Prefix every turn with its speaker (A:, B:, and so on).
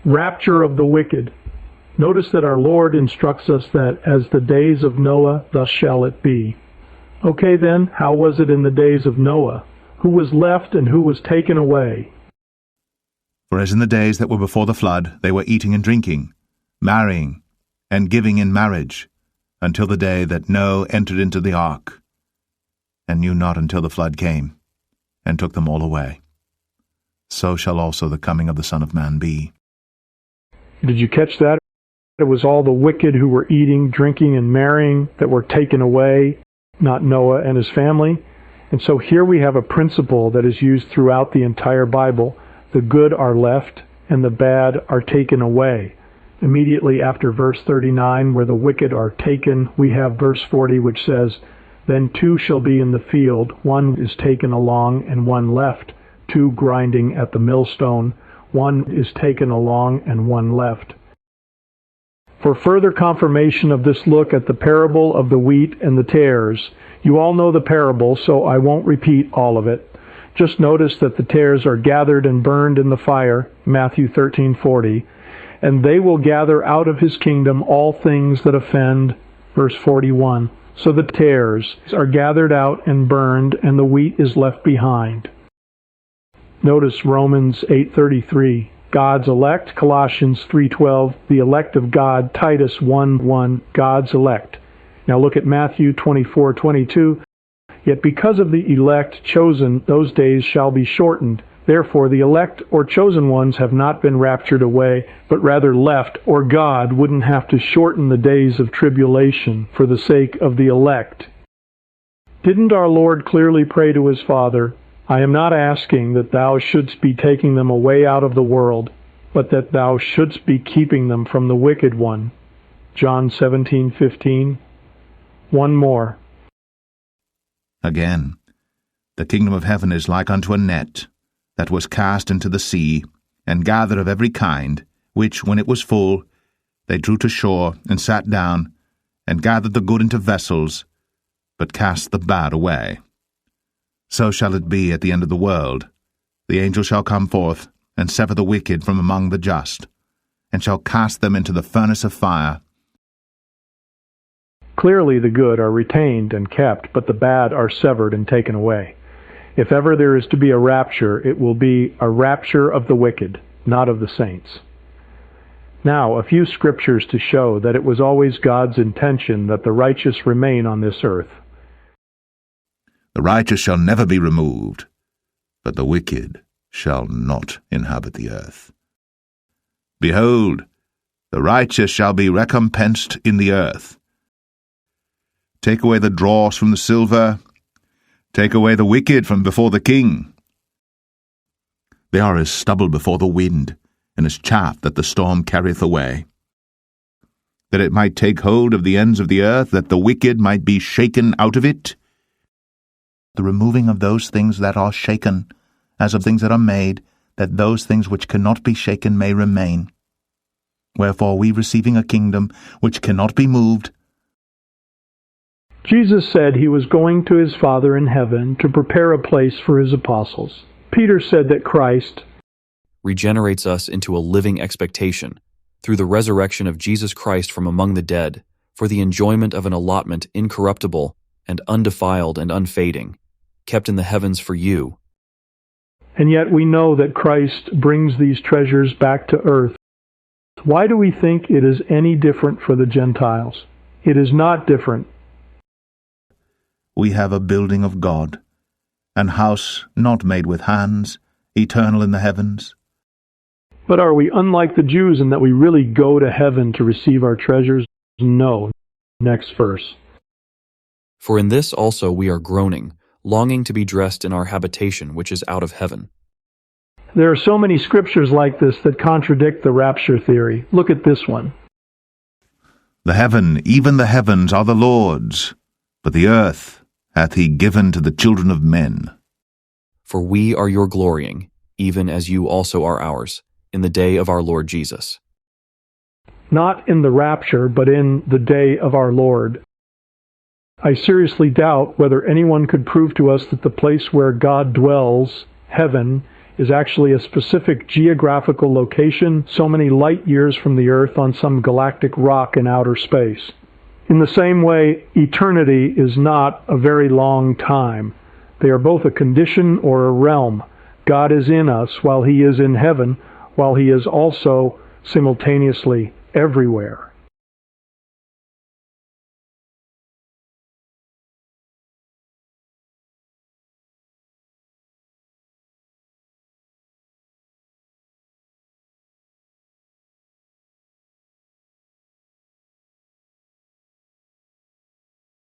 A: Rapture of the wicked. Notice that our Lord instructs us that as the days of Noah, thus shall it be. Okay then, how was it in the days of Noah? Who was left and who was taken away?
B: For as in the days that were before the flood, they were eating and drinking, marrying, and giving in marriage, until the day that Noah entered into the ark, and knew not until the flood came, and took them all away. So shall also the coming of the Son of Man be.
A: Did you catch that? It was all the wicked who were eating, drinking, and marrying that were taken away, not Noah and his family. And so here we have a principle that is used throughout the entire Bible. The good are left, and the bad are taken away. Immediately after verse 39, where the wicked are taken, we have verse 40, which says, "Then two shall be in the field, one is taken along, and one left. Two grinding at the millstone, one is taken along, and one left." For further confirmation of this look at the parable of the wheat and the tares, you all know the parable, so I won't repeat all of it. Just notice that the tares are gathered and burned in the fire, Matthew 13:40, and they will gather out of his kingdom all things that offend, verse 41. So the tares are gathered out and burned, and the wheat is left behind. Notice Romans 8:33. God's elect, Colossians 3:12, the elect of God, Titus 1:1, God's elect. Now look at Matthew 24:22. Yet because of the elect chosen, those days shall be shortened. Therefore the elect or chosen ones have not been raptured away, but rather left, or God wouldn't have to shorten the days of tribulation for the sake of the elect. Didn't our Lord clearly pray to his Father, "I am not asking that thou shouldst be taking them away out of the world, but that thou shouldst be keeping them from the wicked one"? John 17:15. One more.
B: Again, the kingdom of heaven is like unto a net that was cast into the sea, and gathered of every kind, which, when it was full, they drew to shore, and sat down, and gathered the good into vessels, but cast the bad away. So shall it be at the end of the world. The angel shall come forth, and sever the wicked from among the just, and shall cast them into the furnace of fire.
A: Clearly the good are retained and kept, but the bad are severed and taken away. If ever there is to be a rapture, it will be a rapture of the wicked, not of the saints. Now, a few scriptures to show that it was always God's intention that the righteous remain on this earth.
B: The righteous shall never be removed, but the wicked shall not inhabit the earth. Behold, the righteous shall be recompensed in the earth. Take away the dross from the silver, take away the wicked from before the king. They are as stubble before the wind, and as chaff that the storm carrieth away. That it might take hold of the ends of the earth, that the wicked might be shaken out of it. The removing of those things that are shaken, as of things that are made, that those things which cannot be shaken may remain. Wherefore we, receiving a kingdom which cannot be moved.
A: Jesus said he was going to his Father in heaven to prepare a place for his apostles. Peter said that Christ
C: regenerates us into a living expectation through the resurrection of Jesus Christ from among the dead, for the enjoyment of an allotment incorruptible and undefiled and unfading, kept in the heavens for you.
A: And yet we know that Christ brings these treasures back to earth. Why do we think it is any different for the Gentiles? It is not different.
B: We have a building of God, an house not made with hands, eternal in the heavens.
A: But are we unlike the Jews in that we really go to heaven to receive our treasures? No. Next verse.
C: For in this also we are groaning, longing to be dressed in our habitation which is out of heaven.
A: There are so many scriptures like this that contradict the rapture theory. Look at this one.
B: The heaven, even the heavens, are the Lord's, but the earth hath he given to the children of men.
C: For we are your glorying, even as you also are ours, in the day of our Lord Jesus.
A: Not in the rapture, but in the day of our Lord. I seriously doubt whether anyone could prove to us that the place where God dwells, heaven, is actually a specific geographical location so many light years from the Earth on some galactic rock in outer space. In the same way, eternity is not a very long time. They are both a condition or a realm. God is in us while He is in heaven, while He is also simultaneously everywhere.